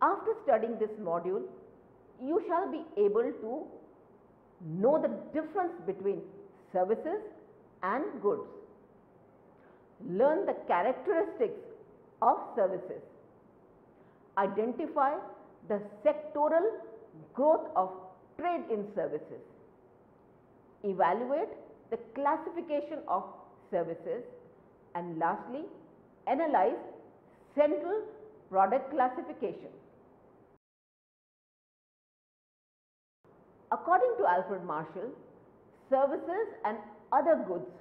After studying this module, you shall be able to know the difference between services and goods. Learn the characteristics of services. Identify the sectoral growth of trade in services. Evaluate the classification of services, and lastly, analyze central product classification. According to Alfred Marshall, services and other goods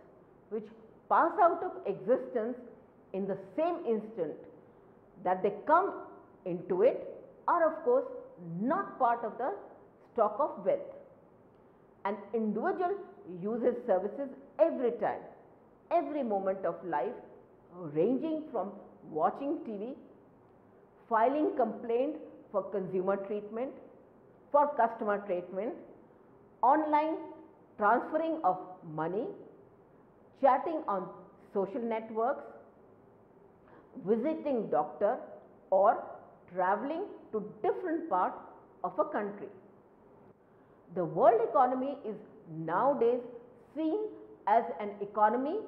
which pass out of existence in the same instant that they come into it are of course not part of the stock of wealth. An individual uses services every time, every moment of life, ranging from watching TV, filing complaint for consumer treatment, for customer treatment, online transferring of money, chatting on social networks, visiting doctor, or traveling to different parts of a country. The world economy is nowadays seen as an economy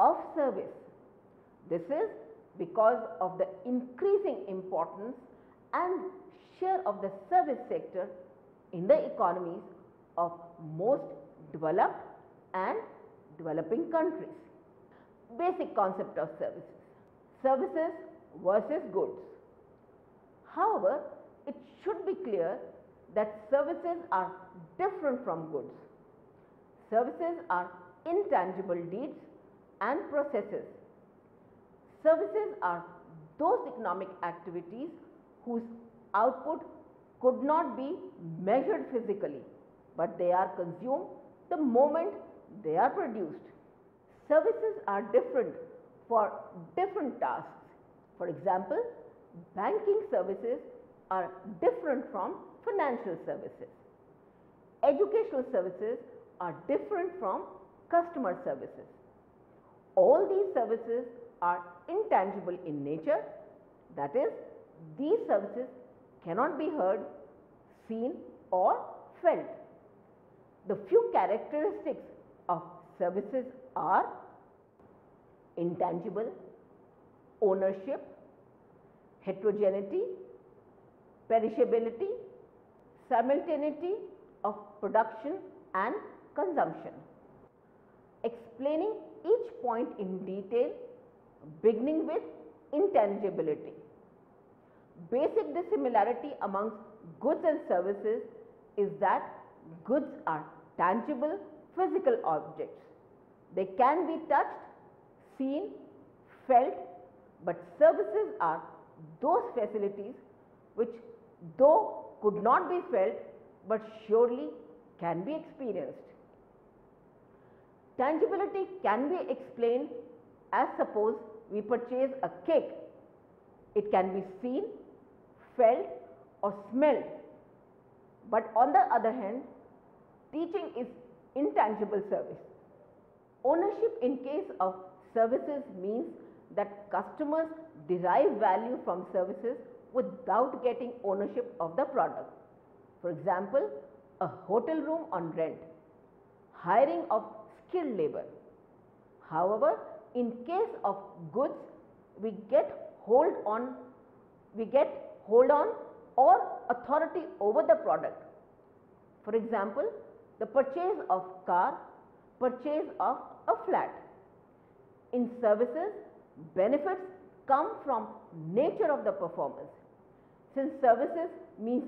of service. This is because of the increasing importance and share of the service sector in the economies of most developed and developing countries. Basic concept of services. Services versus goods. However, it should be clear that services are different from goods. Services are intangible deeds and processes. Services are those economic activities whose output could not be measured physically, but they are consumed the moment they are produced. Services are different for different tasks. For example, banking services are different from financial services. Educational services are different from customer services. All these services are intangible in nature, that is, these services cannot be heard, seen or felt. The few characteristics of services are intangible, ownership, heterogeneity, perishability, simultaneity of production and consumption. Explaining each point in detail, beginning with intangibility. Basic dissimilarity amongst goods and services is that goods are tangible physical objects. They can be touched, seen, felt, but services are those facilities which though could not be felt but surely can be experienced. Tangibility can be explained as suppose we purchase a cake. It can be seen, felt or smelled. But on the other hand, teaching is intangible service. Ownership in case of services means that customers derive value from services without getting ownership of the product. For example, a hotel room on rent, hiring of skilled labor. However, in case of goods, we get hold on or authority over the product. For example, the purchase of car, purchase of a flat. In services, benefits come from nature of the performance. Since services means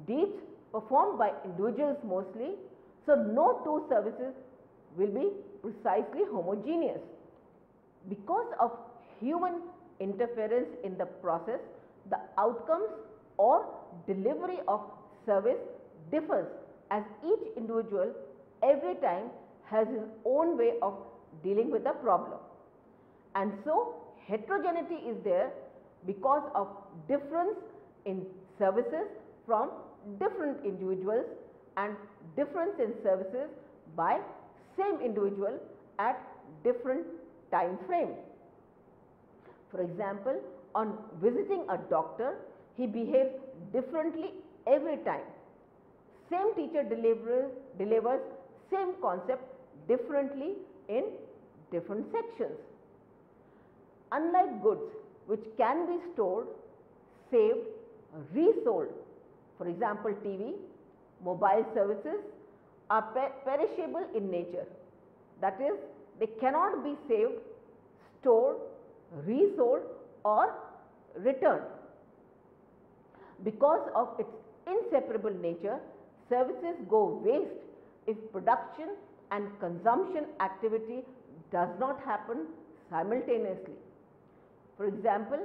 deeds performed by individuals mostly, so no two services will be precisely homogeneous. Because of human interference in the process, the outcomes or delivery of service differs, as each individual every time has his own way of dealing with the problem. And so heterogeneity is there because of difference in services from different individuals and difference in services by same individual at different time frame. For example, on visiting a doctor, he behaves differently every time. Same teacher delivers same concept differently in different sections. Unlike goods which can be stored, saved, resold, for example TV, mobile services are perishable in nature. That is, they cannot be saved, stored, resold or returned. Because of its inseparable nature, services go waste if production and consumption activity does not happen simultaneously. For example,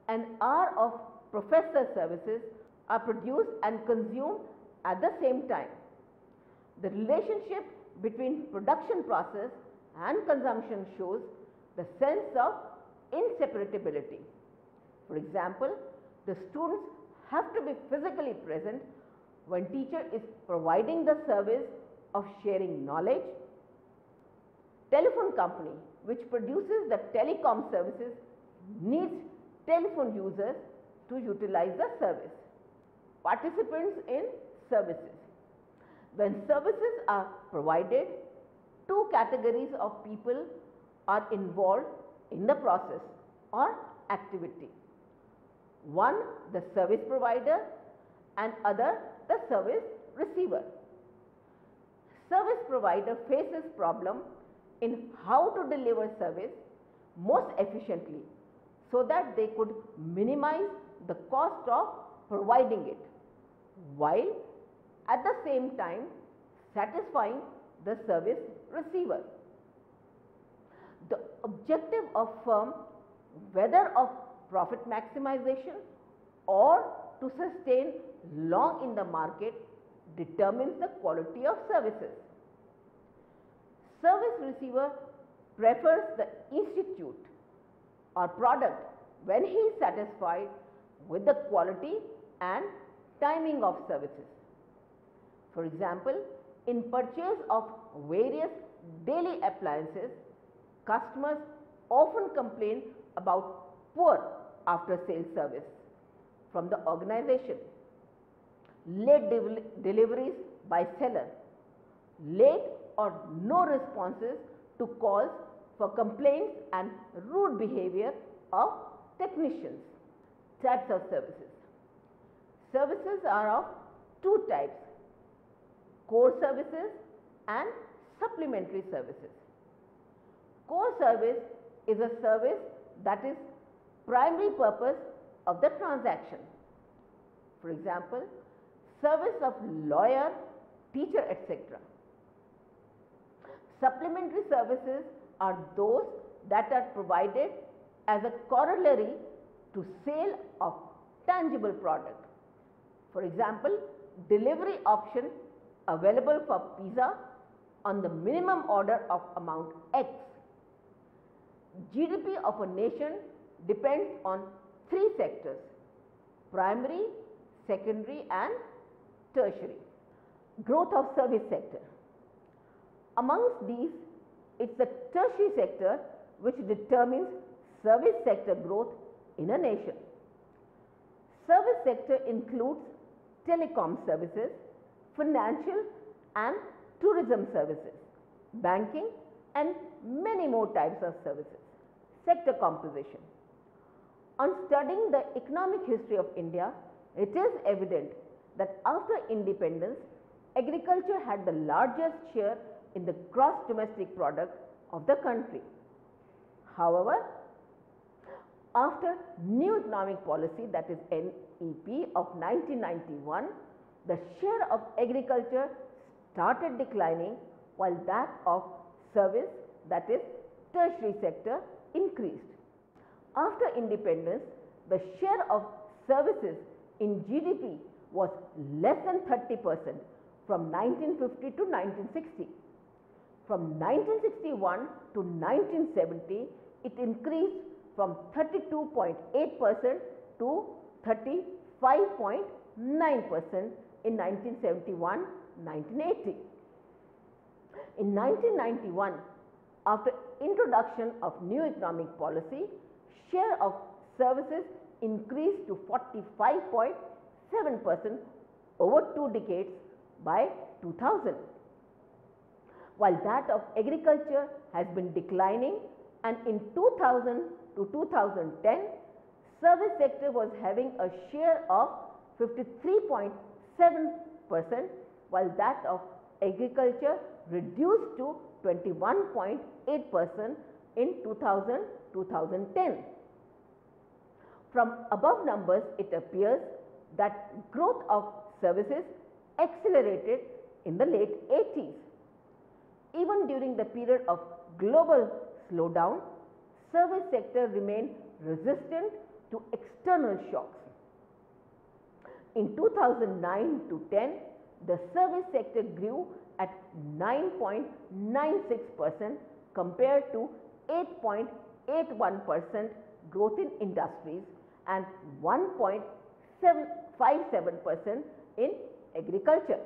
an hour of professor services are produced and consumed at the same time. The relationship between production process and consumption shows the sense of inseparability. For example, the students have to be physically present when teacher is providing the service of sharing knowledge. Telephone company which produces the telecom services needs telephone users to utilize the service. Participants in services. When services are provided, two categories of people are involved in the process or activity. One, the service provider, and other, the service receiver. Service provider faces problem in how to deliver service most efficiently so that they could minimize the cost of providing it, while at the same time satisfying the service receiver. The objective of firm, whether of profit maximization or to sustain long in the market, determines the quality of services. Service receiver prefers the institute or product when he is satisfied with the quality and timing of services. For example, in purchase of various daily appliances, customers often complain about poor after sales service from the organization, late deliveries by seller, late or no responses to calls for complaints and rude behavior of technicians. Types of services. Services are of two types: core services and supplementary services. Core service is a service that is primary purpose of the transaction. For example, service of lawyer, teacher, etc. Supplementary services are those that are provided as a corollary to sale of tangible product. For example, delivery option available for pizza on the minimum order of amount X. GDP of a nation depends on three sectors: primary, secondary and tertiary. Growth of service sector. Amongst these, it's the tertiary sector which determines service sector growth in a nation. Service sector includes telecom services, financial and tourism services, banking and many more types of services. Sector composition. On studying the economic history of India, it is evident that after independence, agriculture had the largest share in the gross domestic product of the country. However, after new economic policy, that is NEP of 1991, the share of agriculture started declining while that of service, that is tertiary sector, increased. After independence, the share of services in GDP was less than 30% from 1950 to 1960. From 1961 to 1970, it increased from 32.8% to 35.9% in 1971-1980. In 1991, after introduction of new economic policy, share of services increased to 45.7% over 2 decades by 2000, while that of agriculture has been declining, and in 2000 to 2010, service sector was having a share of 53.7%, while that of agriculture reduced to 21.8% in 2000-2010. From above numbers, it appears that growth of services accelerated in the late 80s. Even during the period of global slowdown, service sector remained resistant to external shocks. In 2009 to 10, the service sector grew at 9.96% compared to 8.81% growth in industries and 1.57% in agriculture.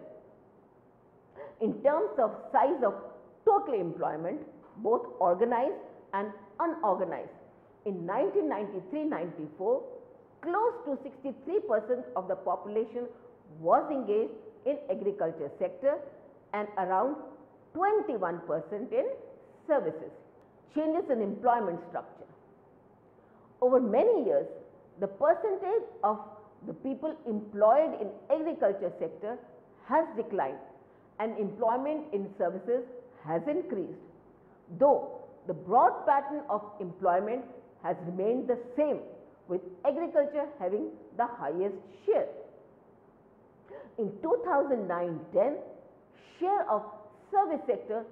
In terms of size of total employment, both organized and unorganized, in 1993-94, close to 63% of the population was engaged in agriculture sector and around 21% in services. Changes in employment structure. Over many years, the percentage of the people employed in agriculture sector has declined and employment in services has increased, though the broad pattern of employment has remained the same, with agriculture having the highest share. In 2009-10, share of service sector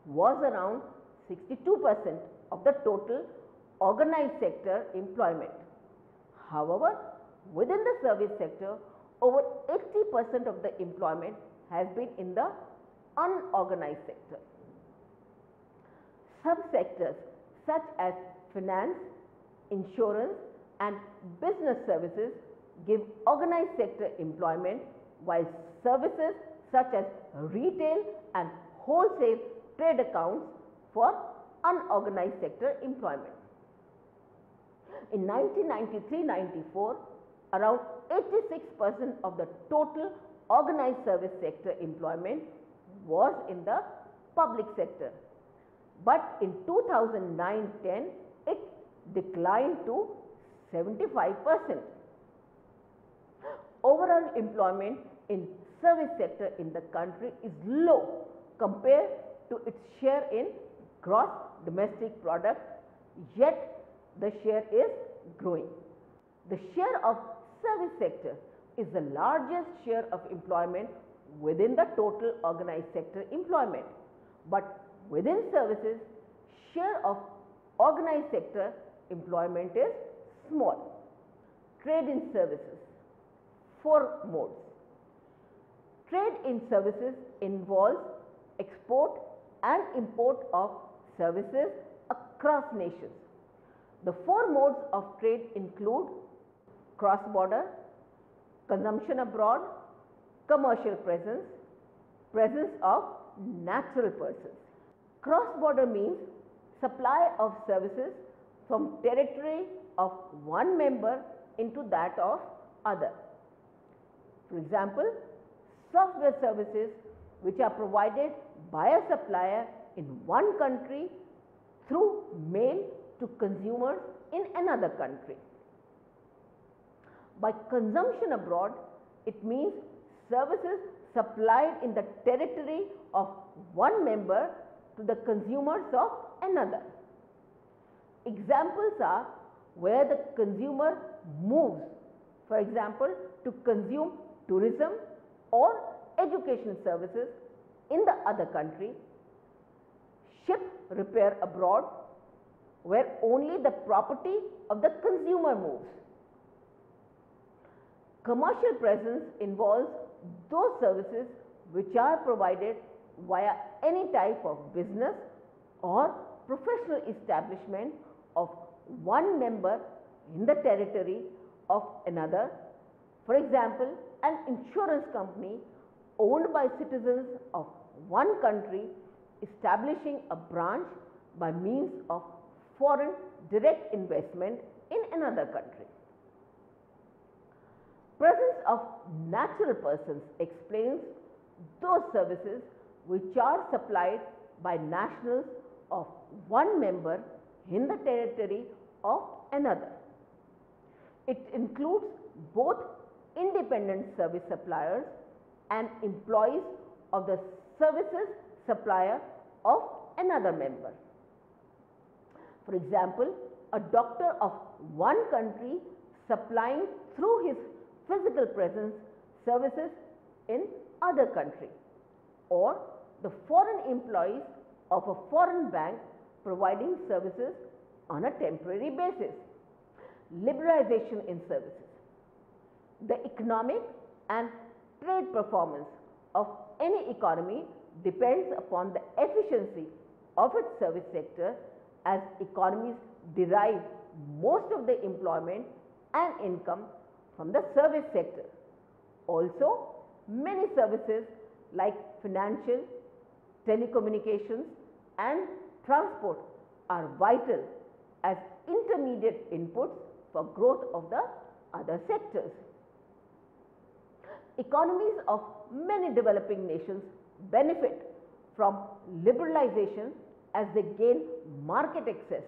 was around 62% of the total organized sector employment. However, within the service sector, over 80% of the employment has been in the unorganized sector. Subsectors such as finance, insurance and business services give organized sector employment, while services such as retail and wholesale trade accounts for unorganized sector employment. In 1993-94, around 86% of the total organized service sector employment was in the public sector, but in 2009-10 it declined to 75%. Overall employment in service sector in the country is low compared to its share in gross domestic product, yet the share is growing. The share of service sector is the largest share of employment within the total organized sector employment, but within services, share of organized sector employment is small. Trade in services. 4 modes. Trade in services involves export and import of services across nations. The 4 modes of trade include cross-border, consumption abroad, commercial presence, presence of natural persons. Cross-border means supply of services from territory of one member into that of other. For example, software services which are provided by a supplier in one country through mail to consumers in another country. By consumption abroad, it means services supplied in the territory of one member to the consumers of another. Examples are where the consumer moves, for example, to consume tourism or education services in the other country, ship repair abroad, where only the property of the consumer moves. Commercial presence involves those services which are provided via any type of business or professional establishment of one member in the territory of another. For example, an insurance company owned by citizens of one country establishing a branch by means of foreign direct investment in another country. presence of natural persons explains those services which are supplied by nationals of one member in the territory of another. It includes both independent service suppliers and employees of the services supplier of another member. For example, a doctor of one country supplying through his physical presence services in other country, or the foreign employees of a foreign bank providing services on a temporary basis. Liberalization in services. The economic and trade performance of any economy depends upon the efficiency of its service sector, as economies derive most of the employment and income from the service sector. Also, many services like financial, telecommunications and transport are vital as intermediate inputs for growth of the other sectors. Economies of many developing nations benefit from liberalization as they gain market access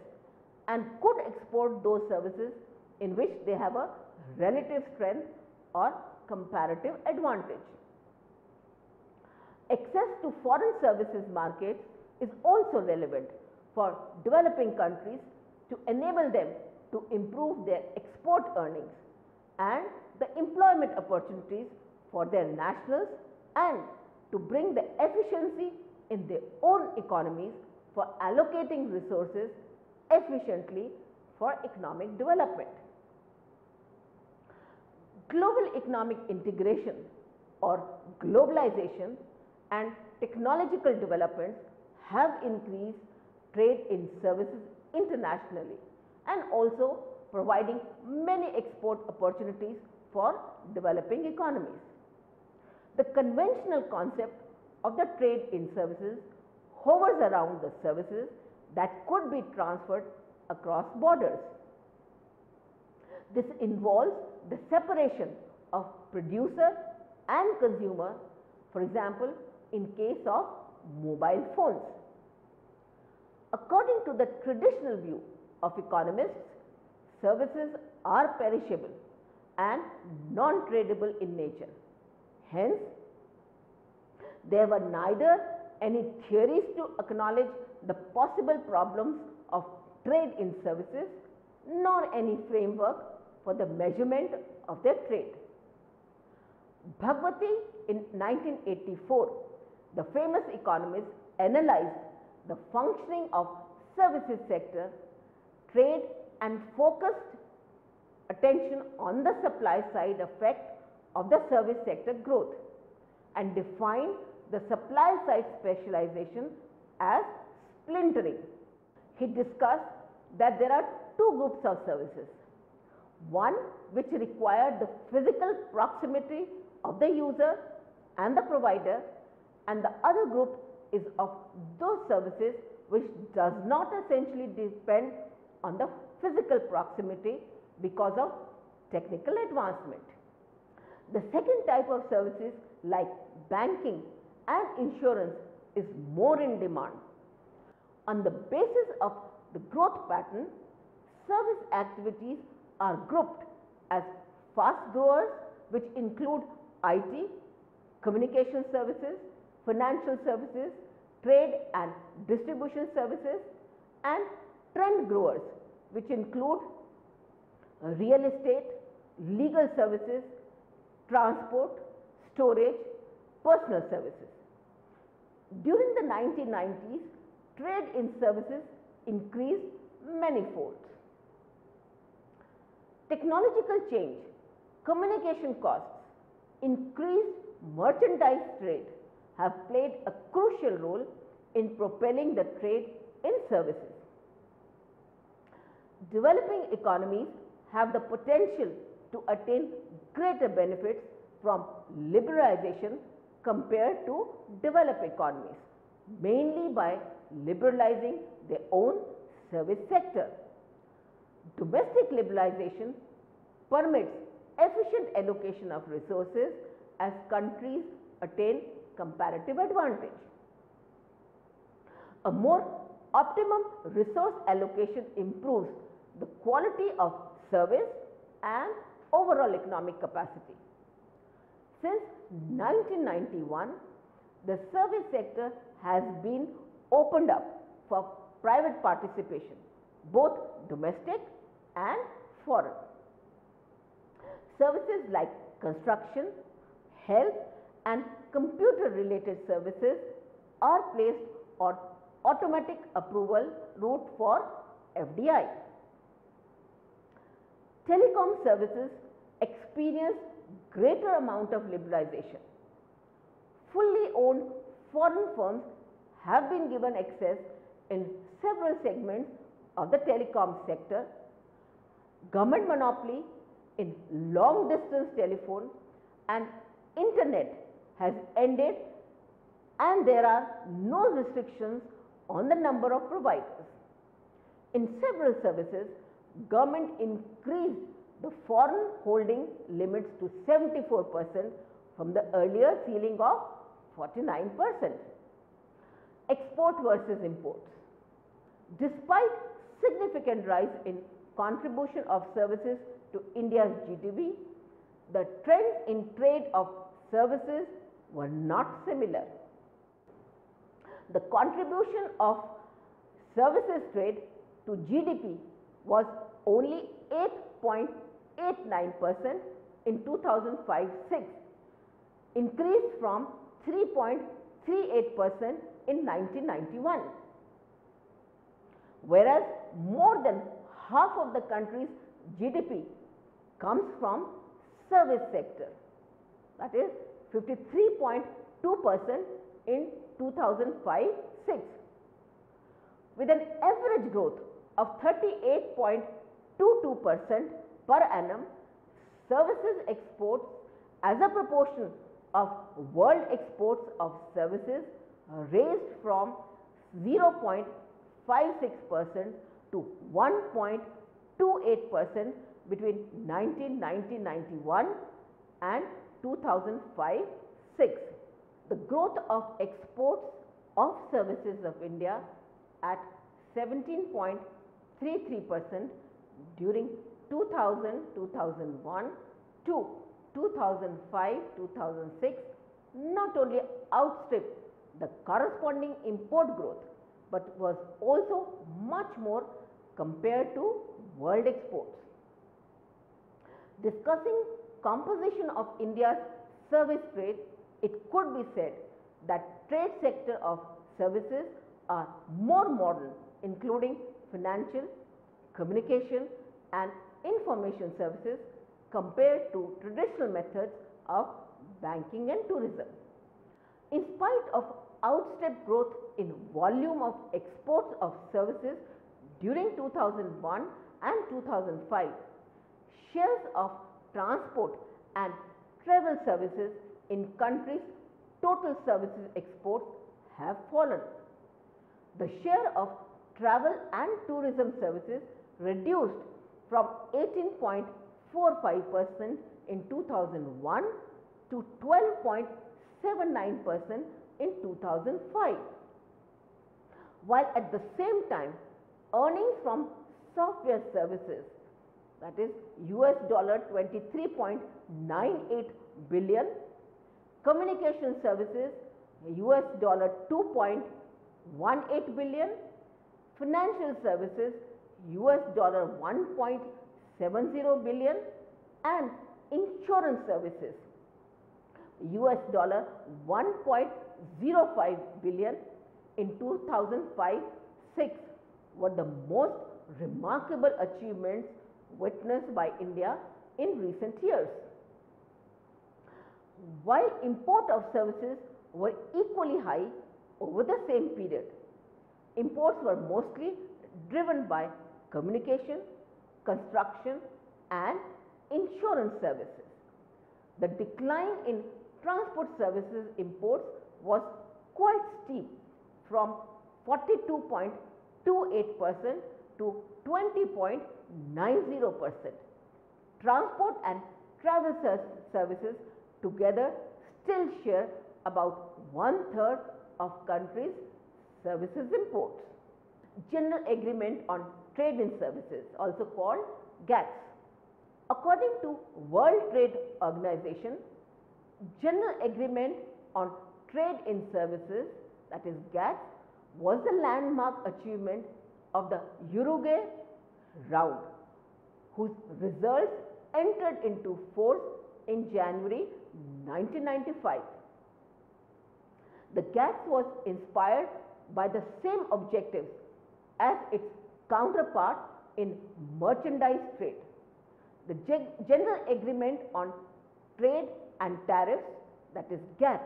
and could export those services in which they have a relative strength or comparative advantage. Access to foreign services markets is also relevant for developing countries to enable them to improve their export earnings and the employment opportunities for their nationals, and to bring the efficiency in their own economies for allocating resources efficiently for economic development. Global economic integration or globalization and technological developments have increased trade in services internationally and also providing many export opportunities for developing economies. The conventional concept of the trade in services hovers around the services that could be transferred across borders. This involves the separation of producer and consumer, for example, in case of mobile phones. According to the traditional view of economists, services are perishable and non-tradable in nature. Hence, there were neither any theories to acknowledge the possible problems of trade in services, nor any framework for the measurement of their trade. Bhagwati in 1984, the famous economist, analyzed the functioning of services sector, trade, and focused attention on the supply side effect of the service sector growth, and defined the supply side specialization as splintering. He discussed that there are two groups of services. One which require the physical proximity of the user and the provider, and the other group is of those services which does not essentially depend on the physical proximity because of technical advancement. The second type of services like banking and insurance is more in demand. On the basis of the growth pattern, service activities are grouped as fast growers, which include IT, communication services, financial services, trade and distribution services, and trend growers, which include real estate, legal services, transport, storage, personal services. During the 1990s, trade in services increased manifold. Technological change, communication costs, increased merchandise trade have played a crucial role in propelling the trade in services. Developing economies have the potential to attain greater benefits from liberalization compared to developed economies, mainly by liberalizing their own service sector. Domestic liberalization permits efficient allocation of resources as countries attain comparative advantage. A more optimum resource allocation improves the quality of service and overall economic capacity. Since 1991, the service sector has been opened up for private participation, both domestic and foreign. Services like construction, health and computer related services are placed on automatic approval route for FDI. Telecom services experience greater amount of liberalization. Fully owned foreign firms have been given access in several segments of the telecom sector. Government monopoly in long distance telephone and internet has ended, and there are no restrictions on the number of providers. In several services, government increased the foreign holding limits to 74% from the earlier ceiling of 49%. Export versus imports. Despite significant rise in contribution of services to India's GDP, the trends in trade of services were not similar. The contribution of services trade to GDP was only 8.89% in 2005-06, increased from 3.38% in 1991. Whereas more than half of the country's GDP comes from service sector, that is 53.2% in 2005-06. With an average growth of 38.22% per annum, services exports as a proportion of world exports of services raised from 0.56% to 1.28% between 1990-91 and 2005-06. The growth of exports of services of India at 17.33% during 2000-2001 to 2005-2006 not only outstripped the corresponding import growth, but was also much more compared to world exports. Discussing composition of India's service trade, it could be said that trade sector of services are more modern, including financial, communication and information services compared to traditional methods of banking and tourism. In spite of outstripped growth in volume of exports of services during 2001 and 2005, shares of transport and travel services in countries' total services exports have fallen. The share of travel and tourism services reduced from 18.45% in 2001 to 12.79% in 2005. While at the same time, earnings from software services, that is $23.98 billion, communication services $2.18 billion, financial services $1.70 billion and insurance services $1.05 billion in 2005-06 were the most remarkable achievements witnessed by India in recent years. While import of services were equally high over the same period, imports were mostly driven by communication, construction and insurance services. The decline in transport services imports was quite steep, from 42.28% to 20.90%. Transport and travel services together still share about 1/3 of country's services imports. General Agreement on Trade in Services, also called GATS. According to World Trade Organization, General Agreement on Trade in Services, that is GATS, was the landmark achievement of the Uruguay round, whose results entered into force in January 1995. The GATS was inspired by the same objectives as its counterpart in merchandise trade. The General Agreement on Trade and Tariffs, that is GATT,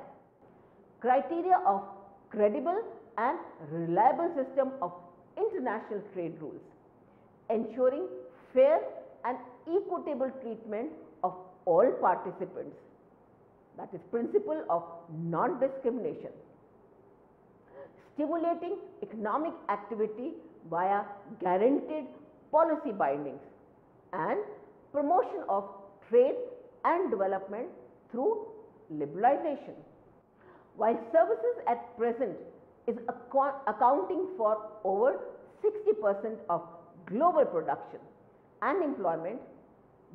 criteria of credible and reliable system of international trade rules, ensuring fair and equitable treatment of all participants, that is principle of non-discrimination, stimulating economic activity via guaranteed policy bindings, and promotion of trade and development through liberalization. While services at present is accounting for over 60% of global production and employment,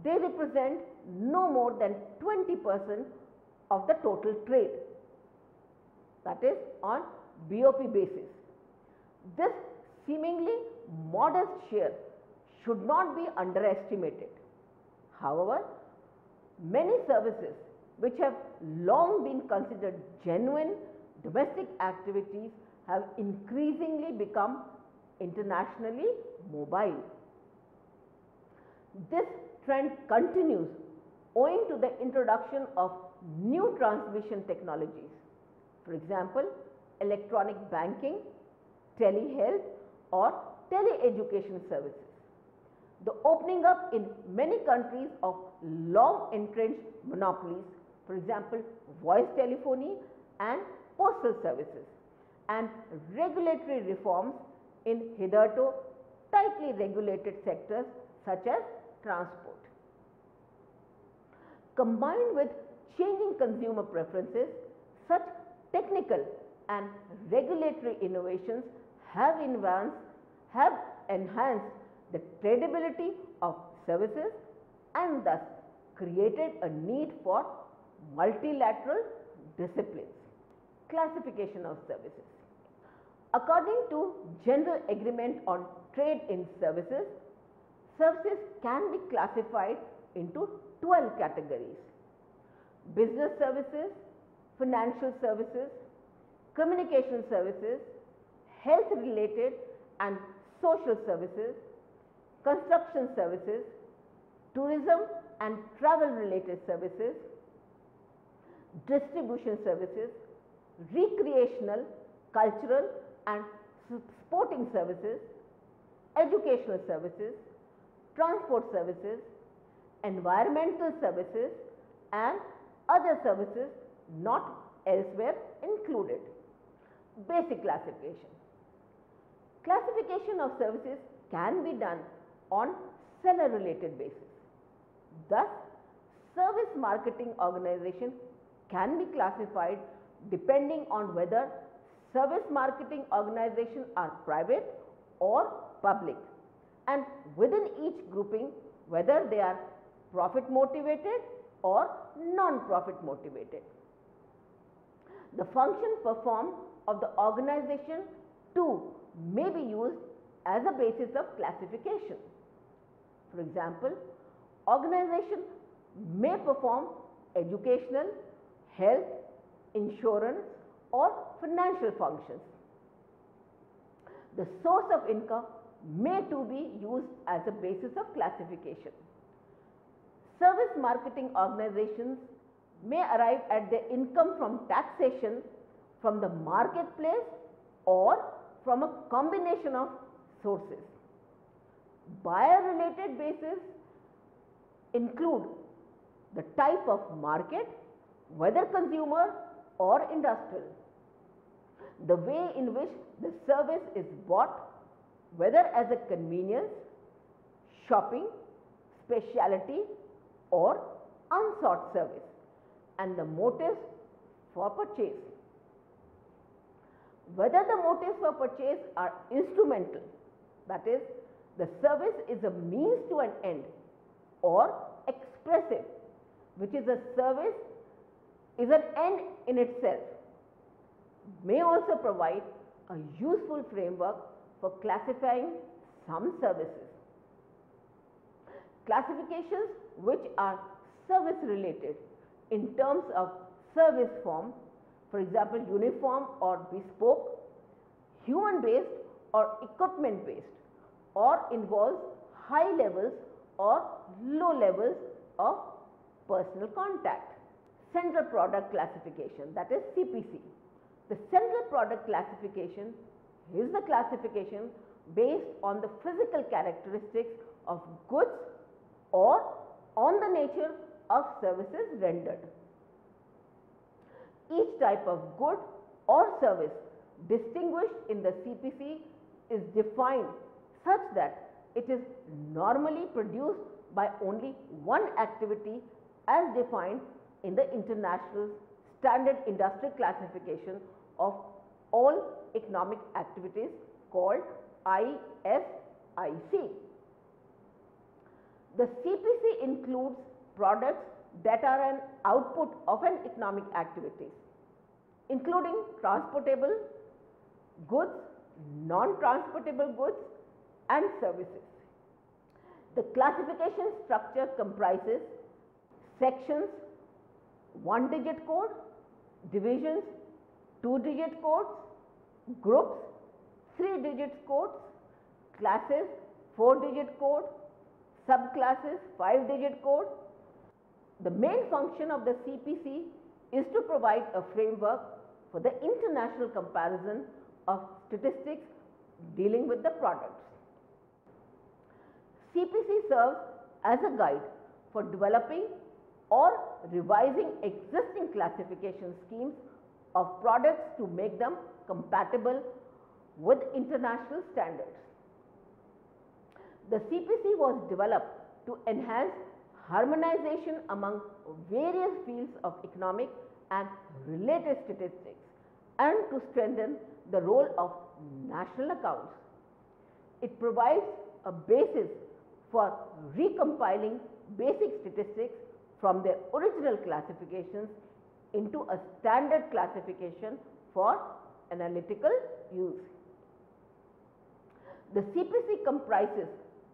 they represent no more than 20% of the total trade, that is on BOP basis. This seemingly modest share should not be underestimated. However, many services which have long been considered genuine domestic activities have increasingly become internationally mobile. This trend continues owing to the introduction of new transmission technologies. For example, electronic banking, telehealth or teleeducation services. The opening up in many countries of long entrenched monopolies, for example, voice telephony and postal services, and regulatory reforms in hitherto tightly regulated sectors such as transport. Combined with changing consumer preferences, such technical and regulatory innovations have enhanced the credibility of services and thus created a need for multilateral disciplines. Classification of services. According to General Agreement on Trade in Services, services can be classified into 12 categories: business services, financial services, communication services, health related and social services, construction services, tourism and travel related services, distribution services, recreational, cultural and sporting services, educational services, transport services, environmental services and other services not elsewhere included. Basic classification. Classification of services can be done on seller related basis. Thus, service marketing organization can be classified depending on whether service marketing organizations are private or public, and within each grouping whether they are profit motivated or non-profit motivated. The function performed of the organization too may be used as a basis of classification. For example, organization may perform educational, health, insurance or financial functions. The source of income may too be used as a basis of classification. Service marketing organizations may arrive at their income from taxation, from the marketplace or from a combination of sources. Buyer related bases include the type of market, whether consumer or industrial, the way in which the service is bought, whether as a convenience, shopping, specialty or unsought service and the motives for purchase. Whether the motives for purchase are instrumental, that is, the service is a means to an end, or expressive, which is a service is an end in itself, may also provide a useful framework for classifying some services. Classifications which are service related in terms of service form, for example, uniform or bespoke, human based or equipment based, or involves high levels or low levels of personal contact. Central Product Classification, that is CPC. The Central Product Classification is the classification based on the physical characteristics of goods or on the nature of services rendered. Each type of good or service distinguished in the CPC is defined such that it is normally produced by only one activity as defined in the International Standard Industrial Classification of all economic activities called ISIC. The CPC includes products that are an output of an economic activity, including transportable goods, non-transportable goods and services. The classification structure comprises sections 1-digit code, divisions 2-digit codes, groups 3-digit codes, classes 4-digit code, subclasses 5-digit code. The main function of the CPC is to provide a framework for the international comparison of statistics dealing with the products. CPC serves as a guide for developing or revising existing classification schemes of products to make them compatible with international standards. The CPC was developed to enhance harmonization among various fields of economic and related statistics and to strengthen the role of national accounts. It provides a basis for recompiling basic statistics from their original classifications into a standard classification for analytical use. The CPC comprises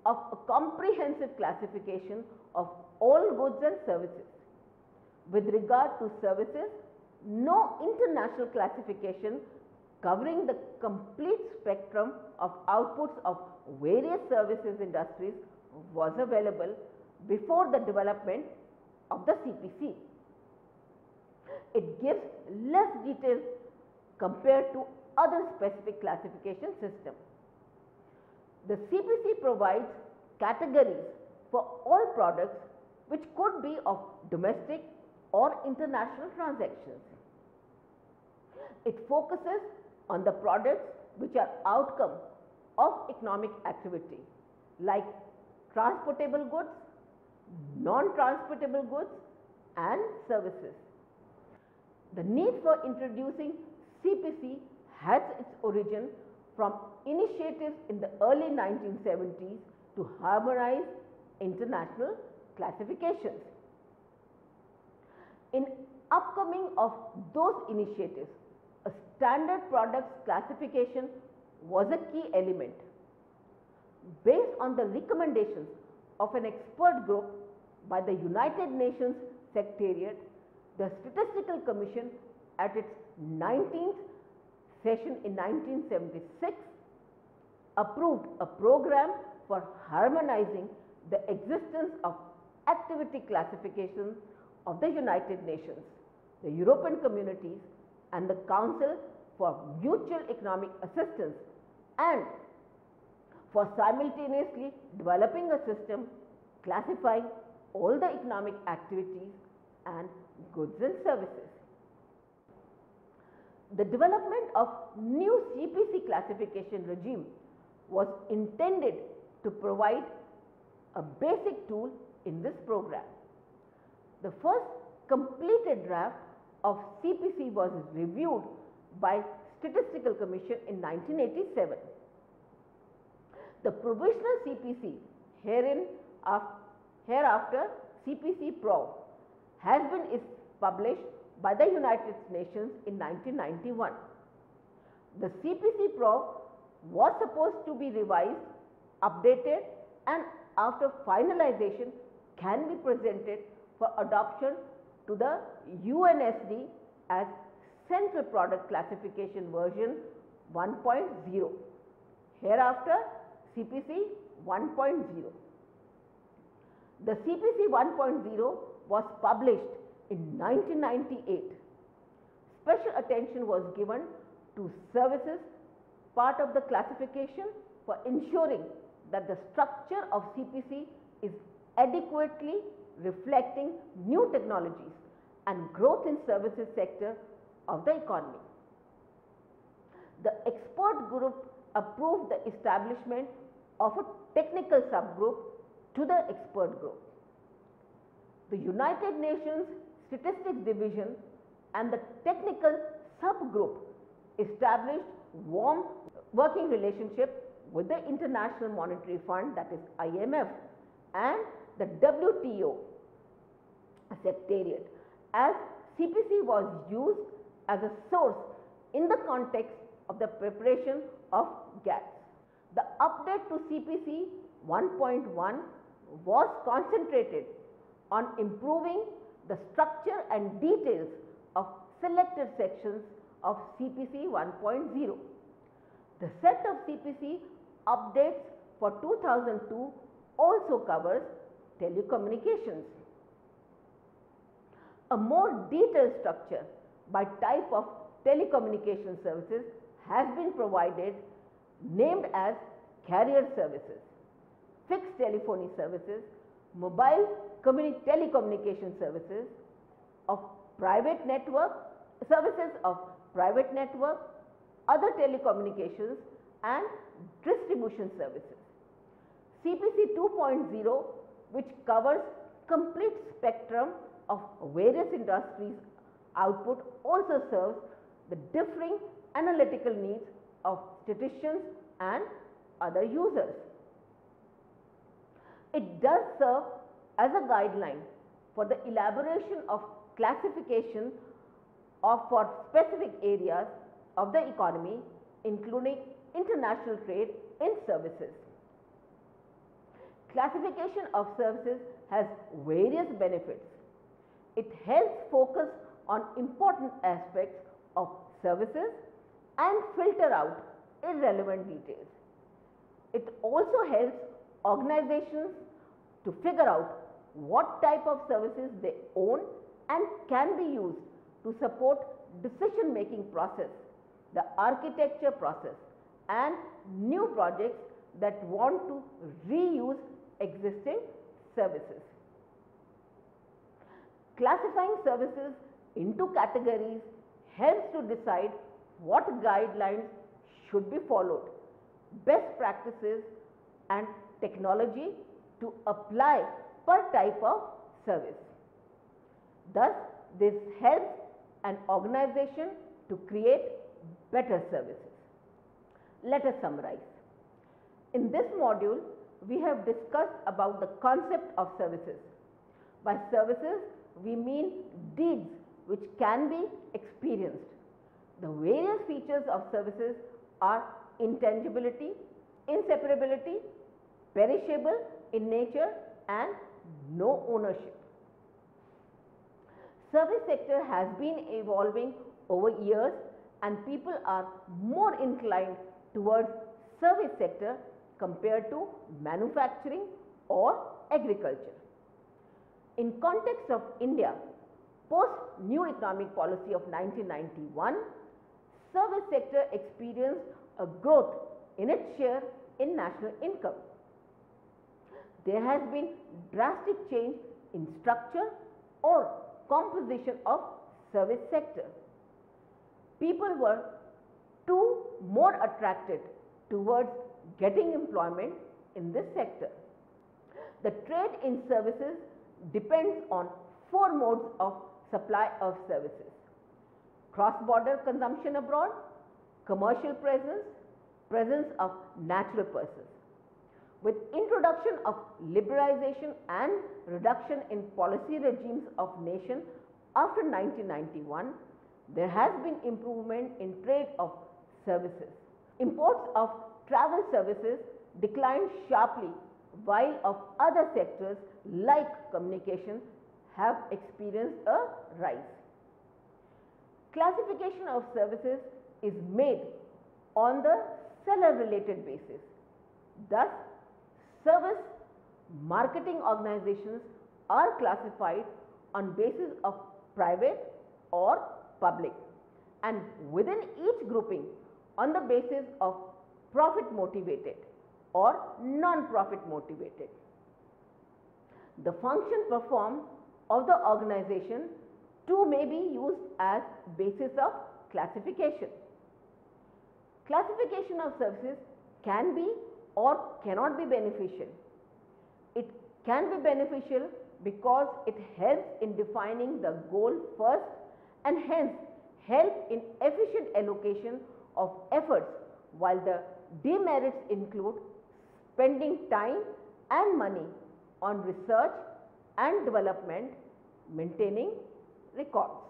of a comprehensive classification of all goods and services. With regard to services, no international classification covering the complete spectrum of outputs of various services industries was available before the development of the CPC. It gives less detail compared to other specific classification systems. The CPC provides categories for all products which could be of domestic or international transactions. It focuses on the products which are outcome of economic activity like transportable goods, non-transportable goods and services. The need for introducing CPC has its origin from initiatives in the early 1970s to harmonize international classifications. In upcoming of those initiatives, a standard products classification was a key element. Based on the recommendations of an expert group by the United Nations Secretariat, the Statistical Commission at its 19th session in 1976 approved a program for harmonizing the existence of activity classifications of the United Nations, the European Communities and the Council for Mutual Economic Assistance, and for simultaneously developing a system classifying all the economic activities and goods and services. The development of new CPC classification regime was intended to provide a basic tool in this program. The first completed draft of CPC was reviewed by Statistical Commission in 1987. The provisional CPC, hereafter CPC Pro, has been published by the United Nations in 1991. The CPC Pro was supposed to be revised, updated, and after finalization can be presented for adoption to the UNSD as Central Product Classification version 1.0, hereafter CPC 1.0. The CPC 1.0 was published in 1998. Special attention was given to services part of the classification for ensuring that the structure of CPC is adequately reflecting new technologies and growth in services sector of the economy. The expert group approved the establishment of a technical subgroup to the expert group. The United Nations Statistics Division and the technical subgroup established warm working relationship with the International Monetary Fund, that is IMF, and the WTO Secretariat, as CPC was used as a source in the context of the preparation of GATS. The update to CPC 1.1 was concentrated on improving the structure and details of selected sections of CPC 1.0. The set of CPC updates for 2002 also covers telecommunications. A more detailed structure by type of telecommunication services has been provided, named as carrier services, fixed telephony services, mobile telecommunication services, of private network, services of private network, other telecommunications and distribution services. CPC 2.0, which covers complete spectrum of various industries output, also serves the differing analytical needs of statisticians and other users. It does serve as a guideline for the elaboration of classification for specific areas of the economy, including international trade in services. Classification of services has various benefits. It helps focus on important aspects of services and filter out irrelevant details. It also helps organizations to figure out what type of services they own and can be used to support decision-making process, the architecture process, and new projects that want to reuse existing services. Classifying services into categories helps to decide what guidelines should be followed, best practices and technology to apply per type of service. Thus, this helps an organization to create better services. Let us summarize. In this module, we have discussed about the concept of services. By services, we mean deeds which can be experienced. The various features of services are intangibility, inseparability, perishable in nature, and no ownership. Service sector has been evolving over years and people are more inclined towards service sector compared to manufacturing or agriculture. In context of India, post new economic policy of 1991, service sector experienced a growth in its share in national income. There has been drastic change in structure or composition of service sector. People were too more attracted towards getting employment in this sector. The trade in services depends on four modes of supply of services: cross-border consumption abroad, commercial presence, presence of natural persons. With introduction of liberalization and reduction in policy regimes of nation after 1991, there has been improvement in trade of services. Imports of travel services declined sharply, while of other sectors like communication have experienced a rise. Classification of services is made on the seller-related basis. Thus, service marketing organizations are classified on basis of private or public, and within each grouping on the basis of profit motivated or non-profit motivated. The function performed of the organization too may be used as basis of classification. Classification of services can be or cannot be beneficial. It can be beneficial because it helps in defining the goal first and hence help in efficient allocation of efforts, while the demerits include spending time and money on research and development, maintaining records.